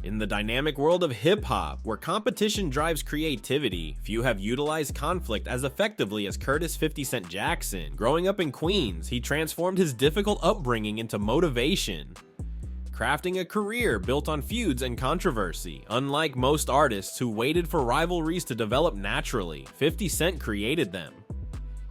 In the dynamic world of hip-hop, where competition drives creativity, few have utilized conflict as effectively as Curtis 50 Cent Jackson. Growing up in Queens, he transformed his difficult upbringing into motivation, crafting a career built on feuds and controversy. Unlike most artists who waited for rivalries to develop naturally, 50 Cent created them.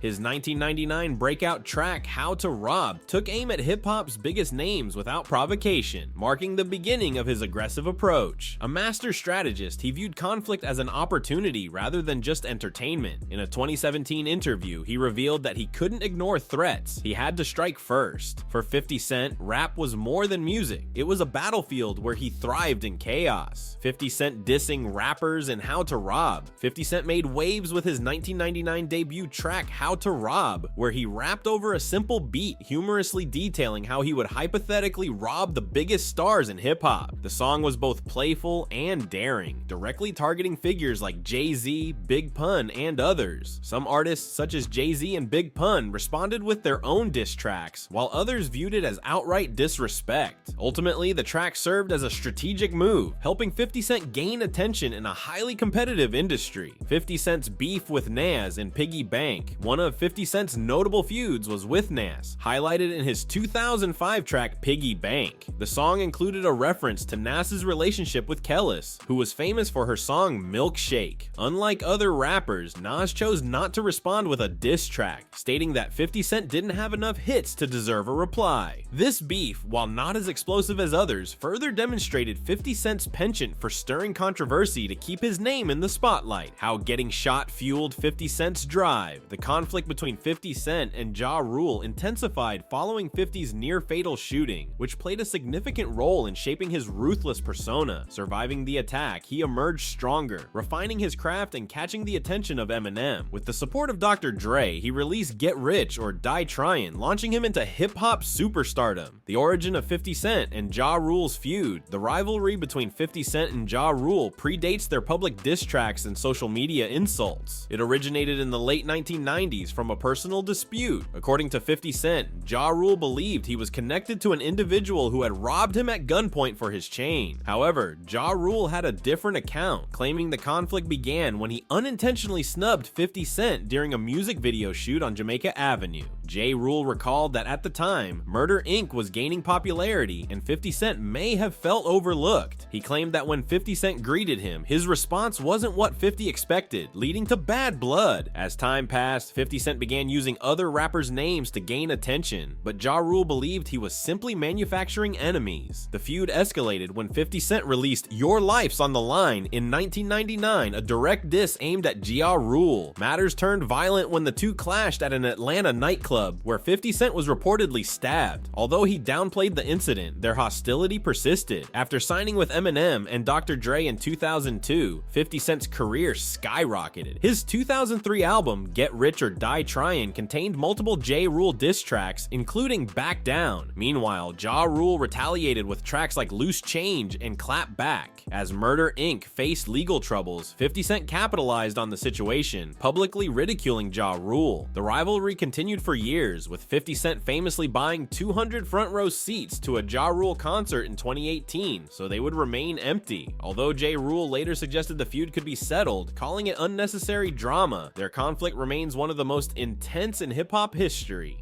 His 1999 breakout track, How to Rob, took aim at hip-hop's biggest names without provocation, marking the beginning of his aggressive approach. A master strategist, he viewed conflict as an opportunity rather than just entertainment. In a 2017 interview, he revealed that he couldn't ignore threats, he had to strike first. For 50 Cent, rap was more than music. It was a battlefield where he thrived in chaos. 50 Cent dissing rappers in How to Rob. 50 Cent made waves with his 1999 debut track, How to Rob, where he rapped over a simple beat, humorously detailing how he would hypothetically rob the biggest stars in hip-hop. The song was both playful and daring, directly targeting figures like Jay-Z, Big Pun, and others. Some artists, such as Jay-Z and Big Pun, responded with their own diss tracks, while others viewed it as outright disrespect. Ultimately, the track served as a strategic move, helping 50 Cent gain attention in a highly competitive industry. 50 Cent's beef with Nas in Piggy Bank. One of 50 Cent's notable feuds was with Nas, highlighted in his 2005 track Piggy Bank. The song included a reference to Nas's relationship with Kellis, who was famous for her song Milkshake. Unlike other rappers, Nas chose not to respond with a diss track, stating that 50 Cent didn't have enough hits to deserve a reply. This beef, while not as explosive as others, further demonstrated 50 Cent's penchant for stirring controversy to keep his name in the spotlight. How getting shot fueled 50 Cent's drive. The conflict between 50 Cent and Ja Rule intensified following 50's near-fatal shooting, which played a significant role in shaping his ruthless persona. Surviving the attack, he emerged stronger, refining his craft and catching the attention of Eminem. With the support of Dr. Dre, he released Get Rich or Die Tryin', launching him into hip-hop superstardom. The origin of 50 Cent and Ja Rule's feud. The rivalry between 50 Cent and Ja Rule predates their public diss tracks and social media insults. It originated in the late 1990s from a personal dispute. According to 50 Cent, Ja Rule believed he was connected to an individual who had robbed him at gunpoint for his chain. However, Ja Rule had a different account, claiming the conflict began when he unintentionally snubbed 50 Cent during a music video shoot on Jamaica Avenue. J. Rule recalled that at the time, Murder Inc. was gaining popularity and 50 Cent may have felt overlooked. He claimed that when 50 Cent greeted him, his response wasn't what 50 expected, leading to bad blood. As time passed, 50 Cent began using other rappers' names to gain attention, but Ja Rule believed he was simply manufacturing enemies. The feud escalated when 50 Cent released Your Life's on the Line in 1999, a direct diss aimed at Ja Rule. Matters turned violent when the two clashed at an Atlanta nightclub where 50 Cent was reportedly stabbed. Although he downplayed the incident, their hostility persisted. After signing with Eminem and Dr. Dre in 2002, 50 Cent's career skyrocketed. His 2003 album, Get Rich or Die Tryin', contained multiple J. Rule diss tracks, including Back Down. Meanwhile, Ja Rule retaliated with tracks like Loose Change and Clap Back. As Murder Inc. faced legal troubles, 50 Cent capitalized on the situation, publicly ridiculing Ja Rule. The rivalry continued for years, with 50 Cent famously buying 200 front row seats to a Ja Rule concert in 2018, so they would remain empty. Although J. Rule later suggested the feud could be settled, calling it unnecessary drama, their conflict remains one of the most intense in hip-hop history.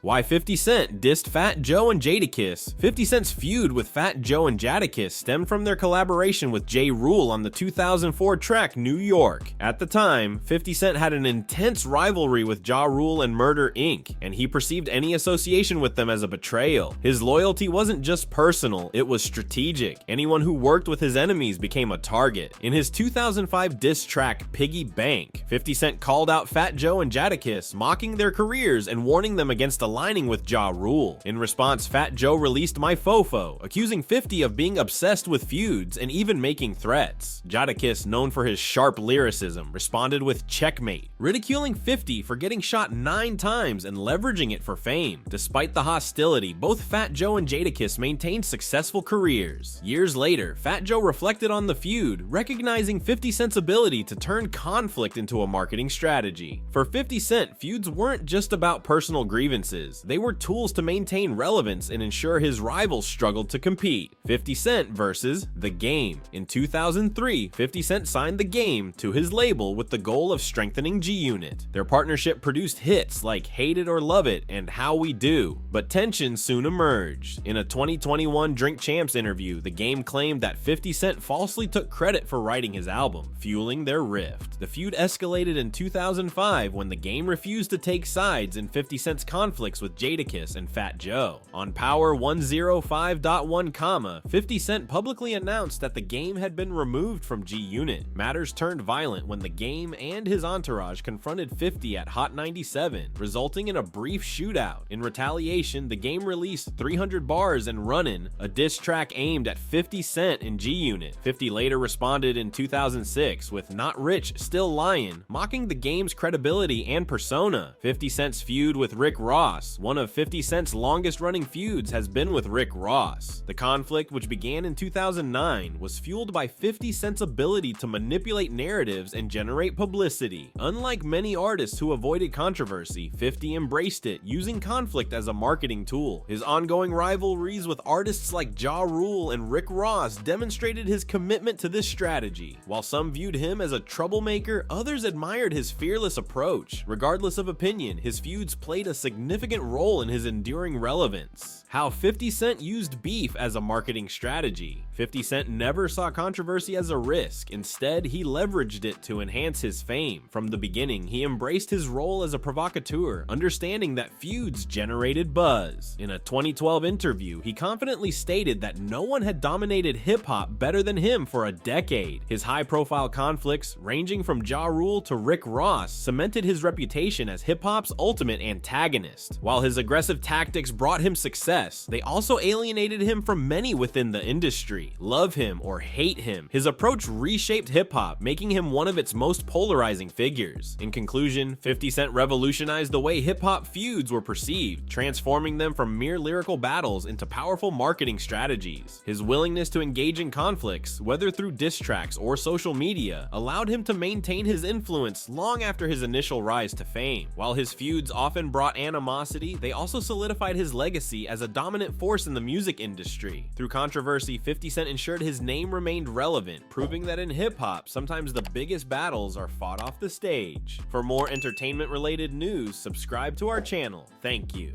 Why 50 Cent dissed Fat Joe and Jadakiss. 50 Cent's feud with Fat Joe and Jadakiss stemmed from their collaboration with J. Rule on the 2004 track New York. At the time, 50 Cent had an intense rivalry with Ja Rule and Murder Inc., and he perceived any association with them as a betrayal. His loyalty wasn't just personal, it was strategic. Anyone who worked with his enemies became a target. In his 2005 diss track Piggy Bank, 50 Cent called out Fat Joe and Jadakiss, mocking their careers and warning them against aligning with Ja Rule. In response, Fat Joe released My Fofo, accusing 50 of being obsessed with feuds and even making threats. Jadakiss, known for his sharp lyricism, responded with Checkmate, ridiculing 50 for getting shot 9 times and leveraging it for fame. Despite the hostility, both Fat Joe and Jadakiss maintained successful careers. Years later, Fat Joe reflected on the feud, recognizing 50 Cent's ability to turn conflict into a marketing strategy. For 50 Cent, feuds weren't just about personal grievances. verses. They were tools to maintain relevance and ensure his rivals struggled to compete. 50 Cent versus The Game. In 2003, 50 Cent signed The Game to his label with the goal of strengthening G-Unit. Their partnership produced hits like Hate It or Love It and How We Do, but tension soon emerged. In a 2021 Drink Champs interview, The Game claimed that 50 Cent falsely took credit for writing his album, fueling their rift. The feud escalated in 2005 when The Game refused to take sides in 50 Cent's conflicts with Jadakiss and Fat Joe. On Power 105.1, 50 Cent publicly announced that The Game had been removed from G-Unit. Matters turned violent when The Game and his entourage confronted 50 at Hot 97, resulting in a brief shootout. In retaliation, The Game released 300 Bars and Runnin', a diss track aimed at 50 Cent in G-Unit. 50 later responded in 2006 with Not Rich, Still Lyin', mocking The Game's credibility and persona. 50 Cent's feud with Rick Ross. One of 50 Cent's longest running feuds has been with Rick Ross. The conflict, which began in 2009, was fueled by 50 Cent's ability to manipulate narratives and generate publicity. Unlike many artists who avoided controversy, 50 embraced it, using conflict as a marketing tool. His ongoing rivalries with artists like Ja Rule and Rick Ross demonstrated his commitment to this strategy. While some viewed him as a troublemaker, others admired his fearless approach. Regardless of opinion, his feuds played a significant role in his enduring relevance. How 50 Cent used beef as a marketing strategy. 50 Cent never saw controversy as a risk. Instead, he leveraged it to enhance his fame. From the beginning, he embraced his role as a provocateur, understanding that feuds generated buzz. In a 2012 interview, he confidently stated that no one had dominated hip-hop better than him for a decade. His high-profile conflicts, ranging from Ja Rule to Rick Ross, cemented his reputation as hip-hop's ultimate antagonist. While his aggressive tactics brought him success, they also alienated him from many within the industry. Love him or hate him, his approach reshaped hip-hop, making him one of its most polarizing figures. In conclusion, 50 Cent revolutionized the way hip-hop feuds were perceived, transforming them from mere lyrical battles into powerful marketing strategies. His willingness to engage in conflicts, whether through diss tracks or social media, allowed him to maintain his influence long after his initial rise to fame. While his feuds often brought animosity, they also solidified his legacy as a dominant force in the music industry. Through controversy, 50 Cent ensured his name remained relevant, proving that in hip-hop, sometimes the biggest battles are fought off the stage. For more entertainment-related news, subscribe to our channel. Thank you.